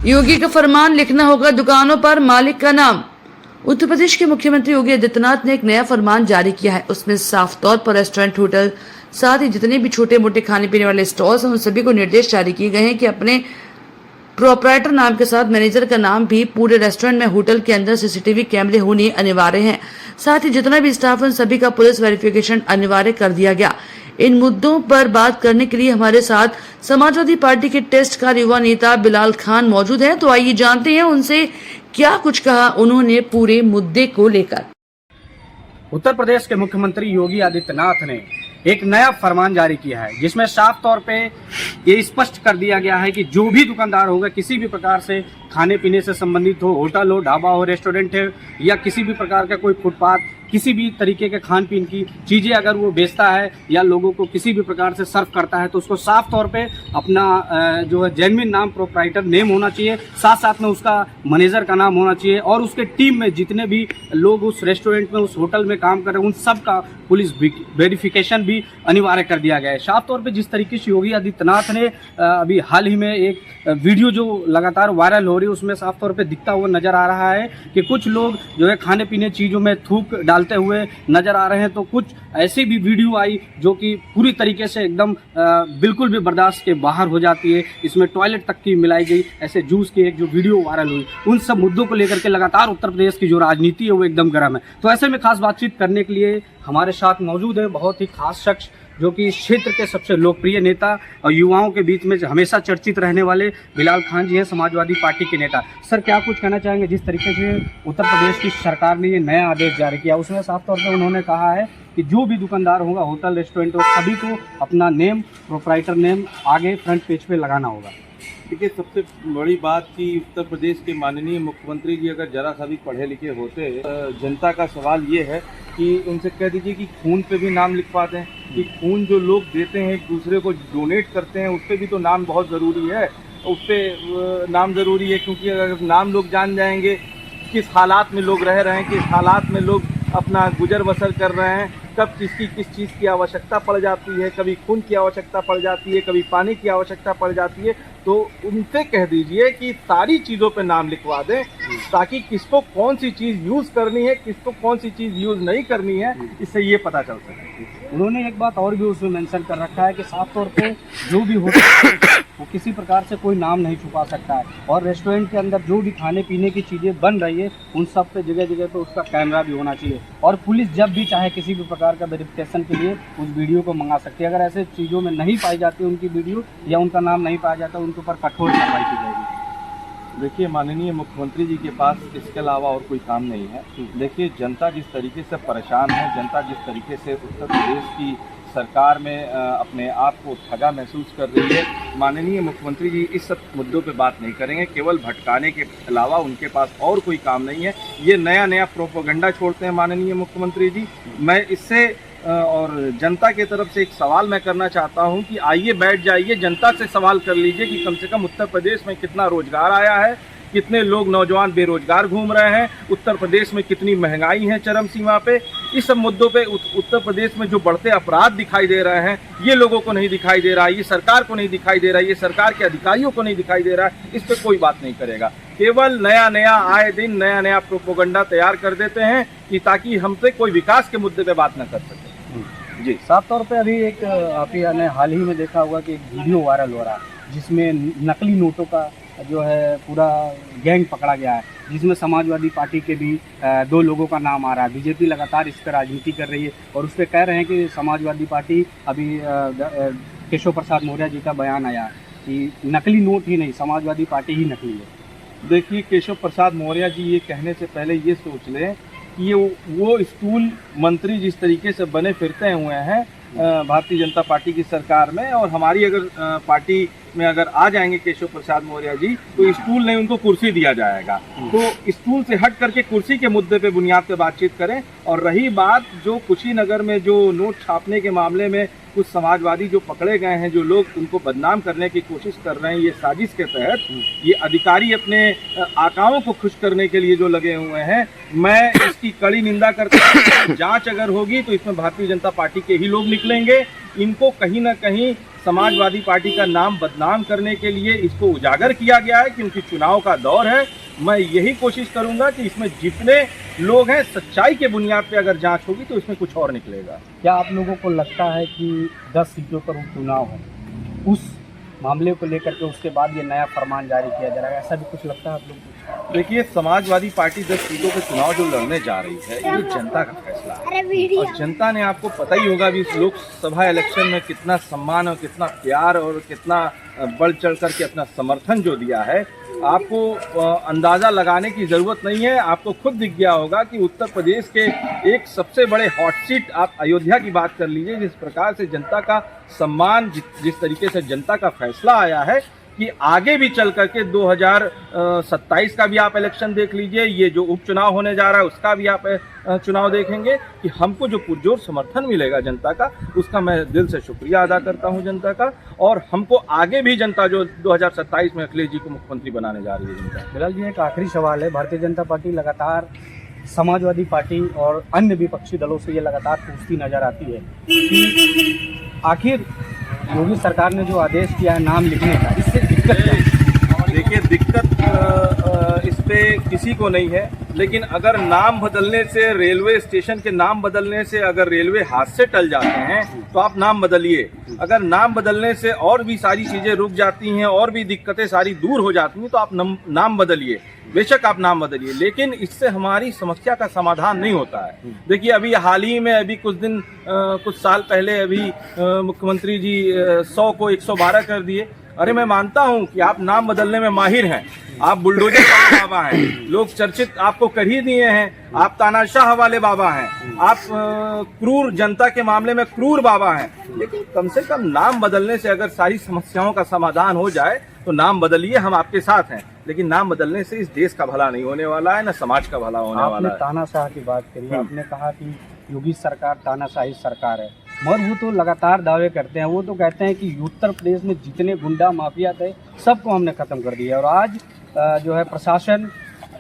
योगी का फरमान, लिखना होगा दुकानों पर मालिक का नाम। उत्तर प्रदेश के मुख्यमंत्री योगी आदित्यनाथ ने एक नया फरमान जारी किया है। उसमें साफ तौर पर रेस्टोरेंट, होटल, साथ ही जितने भी छोटे मोटे खाने पीने वाले स्टॉल्स हैं उन सभी को निर्देश जारी किए गए हैं कि अपने प्रोपराइटर नाम के साथ मैनेजर का नाम भी पूरे रेस्टोरेंट में, होटल के अंदर सीसीटीवी कैमरे होने अनिवार्य हैं। साथ ही जितना भी स्टाफ है उन सभी का पुलिस वेरिफिकेशन अनिवार्य कर दिया गया। इन मुद्दों पर बात करने के लिए हमारे साथ समाजवादी पार्टी के टेस्ट कार युवा नेता बिलाल खान मौजूद हैं। तो आइए जानते हैं उनसे क्या कुछ कहा उन्होंने पूरे मुद्दे को लेकर। उत्तर प्रदेश के मुख्यमंत्री योगी आदित्यनाथ ने एक नया फरमान जारी किया है, जिसमें साफ तौर पे ये स्पष्ट कर दिया गया है कि जो भी दुकानदार होगा, किसी भी प्रकार से खाने पीने से संबंधित हो, होटल हो, ढाबा हो, रेस्टोरेंट है या किसी भी प्रकार का कोई फुटपाथ, किसी भी तरीके के खान पीन की चीज़ें अगर वो बेचता है या लोगों को किसी भी प्रकार से सर्व करता है, तो उसको साफ तौर पे अपना जो है जेन्युइन नाम, प्रोप्राइटर नेम होना चाहिए। साथ साथ में उसका मैनेजर का नाम होना चाहिए और उसके टीम में जितने भी लोग उस रेस्टोरेंट में, उस होटल में काम कर रहे हैं, उन सब का पुलिस वेरिफिकेशन भी अनिवार्य कर दिया गया है। साफ तौर पर जिस तरीके से योगी आदित्यनाथ ने अभी हाल ही में एक वीडियो जो लगातार वायरल हो रही है, उसमें साफ तौर पे दिखता हुआ नजर आ रहा है कि कुछ लोग जो है खाने पीने चीज़ों में थूक डालते हुए नजर आ रहे हैं। तो कुछ ऐसी भी वीडियो आई जो कि पूरी तरीके से एकदम बिल्कुल भी बर्दाश्त के बाहर हो जाती है। इसमें टॉयलेट तक की मिलाई गई ऐसे जूस की एक जो वीडियो वायरल हुई, उन सब मुद्दों को लेकर के लगातार उत्तर प्रदेश की जो राजनीति है वो एकदम गर्म है। तो ऐसे में खास बातचीत करने के लिए हमारे साथ मौजूद है बहुत ही खास शख्स, जो कि इस क्षेत्र के सबसे लोकप्रिय नेता और युवाओं के बीच में हमेशा चर्चित रहने वाले बिलाल खान जी हैं, समाजवादी पार्टी के नेता। सर, क्या कुछ कहना चाहेंगे? जिस तरीके से उत्तर प्रदेश की सरकार ने ये नया आदेश जारी किया, उसमें साफ तौर पर उन्होंने कहा है कि जो भी दुकानदार होगा, होटल, रेस्टोरेंट, हो, सभी को अपना नेम, प्रोप्राइटर नेम आगे फ्रंट पेज पे लगाना होगा। देखिए, सबसे बड़ी बात कि उत्तर प्रदेश के माननीय मुख्यमंत्री जी अगर जरा सा भी पढ़े लिखे होते, जनता का सवाल ये है कि उनसे कह दीजिए कि खून पे भी नाम लिखवा दें, कि खून जो लोग देते हैं, एक दूसरे को डोनेट करते हैं, उस पर भी तो नाम बहुत ज़रूरी है। उस पर नाम ज़रूरी है क्योंकि अगर नाम लोग जान जाएंगे किस हालात में लोग रह रहे हैं, किस हालात में लोग अपना गुजर बसर कर रहे हैं, कब किसकी किस चीज़ की आवश्यकता पड़ जाती है, कभी खून की आवश्यकता पड़ जाती है, कभी पानी की आवश्यकता पड़ जाती है, तो उनसे कह दीजिए कि सारी चीज़ों पे नाम लिखवा दें, ताकि किसको कौन सी चीज़ यूज़ करनी है, किसको कौन सी चीज़ यूज़ नहीं करनी है, इससे ये पता चल सके। उन्होंने एक बात और भी उसमें मेंशन कर रखा है कि साफ तौर पे जो भी होटल वो किसी प्रकार से कोई नाम नहीं छुपा सकता है, और रेस्टोरेंट के अंदर जो भी खाने पीने की चीज़ें बन रही है उन सब पे जगह जगह पे उसका कैमरा भी होना चाहिए, और पुलिस जब भी चाहे किसी भी प्रकार का वेरिफिकेशन के लिए उस वीडियो को मंगा सकती है। अगर ऐसे चीज़ों में नहीं पाई जाती उनकी वीडियो या उनका नाम नहीं पाया जाता, उनके ऊपर कठोर कार्रवाई की जाएगी। देखिए, माननीय मुख्यमंत्री जी के पास इसके अलावा और कोई काम नहीं है। देखिए, जनता जिस तरीके से परेशान है, जनता जिस तरीके से उत्तर प्रदेश की सरकार में अपने आप को ठगा महसूस कर रही है, माननीय मुख्यमंत्री जी इस सब मुद्दों पे बात नहीं करेंगे। केवल भटकाने के अलावा उनके पास और कोई काम नहीं है। ये नया नया प्रोपेगेंडा छोड़ते हैं माननीय मुख्यमंत्री जी। मैं इससे और जनता की तरफ से एक सवाल मैं करना चाहता हूं कि आइए बैठ जाइए, जनता से सवाल कर लीजिए कि कम से कम उत्तर प्रदेश में कितना रोजगार आया है, कितने लोग नौजवान बेरोजगार घूम रहे हैं, उत्तर प्रदेश में कितनी महंगाई है चरम सीमा पे। इस सब मुद्दों पे उत्तर प्रदेश में जो बढ़ते अपराध दिखाई दे रहे हैं, ये लोगों को नहीं दिखाई दे रहा है, ये सरकार को नहीं दिखाई दे रहा है, ये सरकार के अधिकारियों को नहीं दिखाई दे रहा है। इस पर कोई बात नहीं करेगा। केवल नया नया आए दिन नया नया प्रोपेगेंडा तैयार कर देते हैं कि ताकि हमसे कोई विकास के मुद्दे पे बात न कर सके। जी, साफ तौर पे अभी एक आप ही ने हाल ही में देखा होगा कि एक वीडियो वायरल हो रहा है जिसमें नकली नोटों का जो है पूरा गैंग पकड़ा गया है, जिसमें समाजवादी पार्टी के भी 2 लोगों का नाम आ रहा है। बीजेपी लगातार इस पर राजनीति कर रही है और उस पर कह रहे हैं कि समाजवादी पार्टी अभी केशव प्रसाद मौर्य जी का बयान आया कि नकली नोट ही नहीं, समाजवादी पार्टी ही नकली है। देखिए, केशव प्रसाद मौर्य जी ये कहने से पहले ये सोच लें कि ये वो स्कूल मंत्री जिस तरीके से बने फिरते हुए हैं भारतीय जनता पार्टी की सरकार में, और हमारी अगर पार्टी में अगर आ जाएंगे केशव प्रसाद मौर्य जी, तो स्टूल नहीं उनको कुर्सी दिया जाएगा। तो स्टूल से हट करके कुर्सी के मुद्दे पे बुनियाद पे बातचीत करें। और रही बात जो कुशीनगर में जो नोट छापने के मामले में कुछ समाजवादी जो पकड़े गए हैं, जो लोग उनको बदनाम करने की कोशिश कर रहे हैं, ये साजिश के तहत ये अधिकारी अपने आकाओं को खुश करने के लिए जो लगे हुए हैं, मैं इसकी कड़ी निंदा करता हूँ। जांच अगर होगी तो इसमें भारतीय जनता पार्टी के ही लोग निकलेंगे। इनको कहीं ना कहीं समाजवादी पार्टी का नाम बदनाम करने के लिए इसको उजागर किया गया है, क्योंकि चुनाव का दौर है। मैं यही कोशिश करूंगा कि इसमें जितने लोग हैं, सच्चाई के बुनियाद पे अगर जांच होगी तो इसमें कुछ और निकलेगा। क्या आप लोगों को लगता है कि 10 सीटों पर उपचुनाव है, उस मामले को लेकर के उसके बाद ये नया फरमान जारी किया जा रहा है, ऐसा भी कुछ लगता है आप लोगों को? देखिए, समाजवादी पार्टी 10 सीटों पे चुनाव जो लड़ने जा रही है, ये जनता का फैसला है। और जनता ने, आपको पता ही होगा भी, इस लोकसभा इलेक्शन में कितना सम्मान और कितना प्यार और कितना बढ़ चढ़ करके अपना समर्थन जो दिया है। आपको अंदाज़ा लगाने की ज़रूरत नहीं है, आपको खुद दिख गया होगा कि उत्तर प्रदेश के एक सबसे बड़े हॉट सीट, आप अयोध्या की बात कर लीजिए, जिस प्रकार से जनता का सम्मान, जिस तरीके से जनता का फैसला आया है कि आगे भी चल करके 2027 का भी आप इलेक्शन देख लीजिए, ये जो उपचुनाव होने जा रहा है उसका भी आप चुनाव देखेंगे, कि हमको जो पुरजोर समर्थन मिलेगा जनता का, उसका मैं दिल से शुक्रिया अदा करता हूं जनता का। और हमको आगे भी जनता जो 2027 में अखिलेश जी को मुख्यमंत्री बनाने जा रही है जनता। बिलाल जी, एक आखिरी सवाल है। भारतीय जनता पार्टी लगातार समाजवादी पार्टी और अन्य विपक्षी दलों से ये लगातार पूछती नजर आती है कि आखिर योगी सरकार ने जो आदेश किया है नाम लिखने का, इससे दिक्कत क्या है? देखिए, दिक्कत इस पे किसी को नहीं है, लेकिन अगर नाम बदलने से, रेलवे स्टेशन के नाम बदलने से अगर रेलवे हाथ से टल जाते हैं तो आप नाम बदलिए। अगर नाम बदलने से और भी सारी चीज़ें रुक जाती हैं और भी दिक्कतें सारी दूर हो जाती हैं तो आप नाम बदलिए, बेशक आप नाम बदलिए, लेकिन इससे हमारी समस्या का समाधान नहीं होता है। देखिए, अभी हाल ही में, अभी कुछ साल पहले अभी मुख्यमंत्री जी 100 को 112 कर दिए। अरे, मैं मानता हूं कि आप नाम बदलने में माहिर हैं, आप बुलडोजर वाले बाबा हैं, लोग चर्चित आपको कर ही दिए हैं, आप तानाशाह वाले बाबा हैं, आप क्रूर, जनता के मामले में क्रूर बाबा हैं, लेकिन कम से कम नाम बदलने से अगर सारी समस्याओं का समाधान हो जाए तो नाम बदलिए, हम आपके साथ हैं। लेकिन नाम बदलने से इस देश का भला नहीं होने वाला है, ना समाज का भला होने वाला है। आपने तानाशाह की बात करी, आपने कहा कि योगी सरकार तानाशाही सरकार है, मगर वो तो लगातार दावे करते हैं, वो तो कहते हैं कि उत्तर प्रदेश में जितने गुंडा माफिया थे सबको हमने खत्म कर दिया। और आज जो है प्रशासन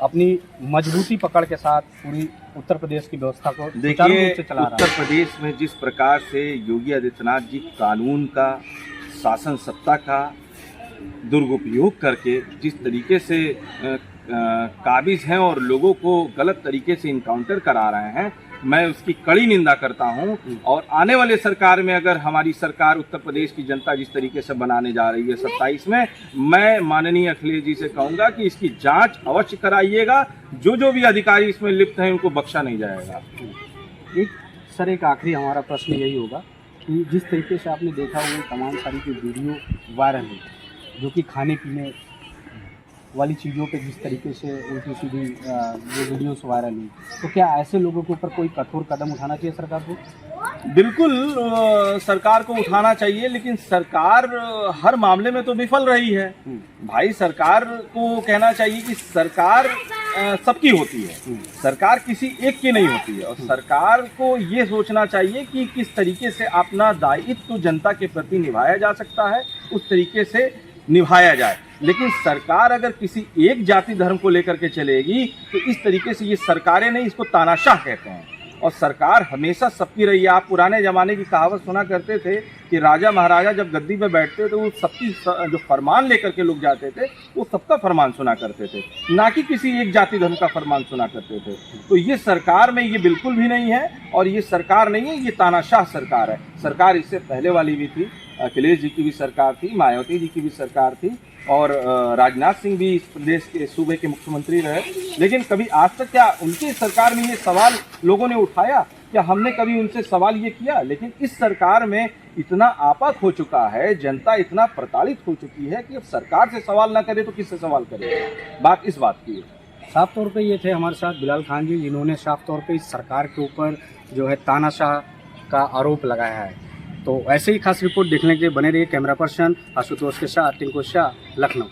अपनी मजबूती पकड़ के साथ पूरी उत्तर प्रदेश की व्यवस्था को सुचारू रूप से चला रहा है। उत्तर प्रदेश में जिस प्रकार से योगी आदित्यनाथ जी कानून का, शासन सत्ता का दुरुपयोग करके जिस तरीके से काबिज हैं और लोगों को गलत तरीके से इनकाउंटर करा रहे हैं, मैं उसकी कड़ी निंदा करता हूं। और आने वाले सरकार में अगर हमारी सरकार उत्तर प्रदेश की जनता जिस तरीके से बनाने जा रही है 27 में, मैं माननीय अखिलेश जी से कहूंगा कि इसकी जांच अवश्य कराइएगा। जो भी अधिकारी इसमें लिप्त हैं उनको बख्शा नहीं जाएगा। एक आखिरी हमारा प्रश्न यही होगा कि जिस तरीके से आपने देखा वो तमाम सारी जो वीडियो वायरल हुई, जो कि खाने पीने वाली चीज़ों पे जिस तरीके से उल्टी सीधी वो वीडियोस वायरल हुई, तो क्या ऐसे लोगों के ऊपर कोई कठोर कदम उठाना चाहिए सरकार को? बिल्कुल सरकार को उठाना चाहिए, लेकिन सरकार हर मामले में तो विफल रही है। भाई, सरकार को कहना चाहिए कि सरकार सबकी होती है, सरकार किसी एक की नहीं होती है। और सरकार को ये सोचना चाहिए कि किस तरीके से अपना दायित्व जनता के प्रति निभाया जा सकता है, उस तरीके से निभाया जाए। लेकिन सरकार अगर किसी एक जाति धर्म को लेकर के चलेगी तो इस तरीके से, ये सरकारें नहीं, इसको तानाशाह कहते हैं। और सरकार हमेशा सबकी रही है। आप पुराने ज़माने की कहावत सुना करते थे कि राजा महाराजा जब गद्दी पे बैठते तो वो सबकी जो फरमान लेकर के लोग जाते थे, वो सबका फरमान सुना करते थे, ना कि किसी एक जाति धर्म का फरमान सुना करते थे। तो ये सरकार में ये बिल्कुल भी नहीं है, और ये सरकार नहीं है, ये तानाशाह सरकार है। सरकार इससे पहले वाली भी थी, अखिलेश जी की भी सरकार थी, मायावती जी की भी सरकार थी, और राजनाथ सिंह भी इस प्रदेश के सूबे के मुख्यमंत्री रहे। लेकिन कभी आज तक क्या उनकी सरकार में ये सवाल लोगों ने उठाया? क्या हमने कभी उनसे सवाल ये किया? लेकिन इस सरकार में इतना आपात हो चुका है, जनता इतना प्रताड़ित हो चुकी है कि अब सरकार से सवाल ना करे तो किससे सवाल करे? बात इस बात की है। साफ तौर पे ये थे हमारे साथ बिलाल खान जी, जिन्होंने साफ तौर पे इस सरकार के ऊपर जो है तानाशाह का आरोप लगाया है। तो ऐसे ही खास रिपोर्ट देखने के लिए बने रहिए। कैमरा पर्सन आशुतोष के साथ टिंकू शाह, लखनऊ।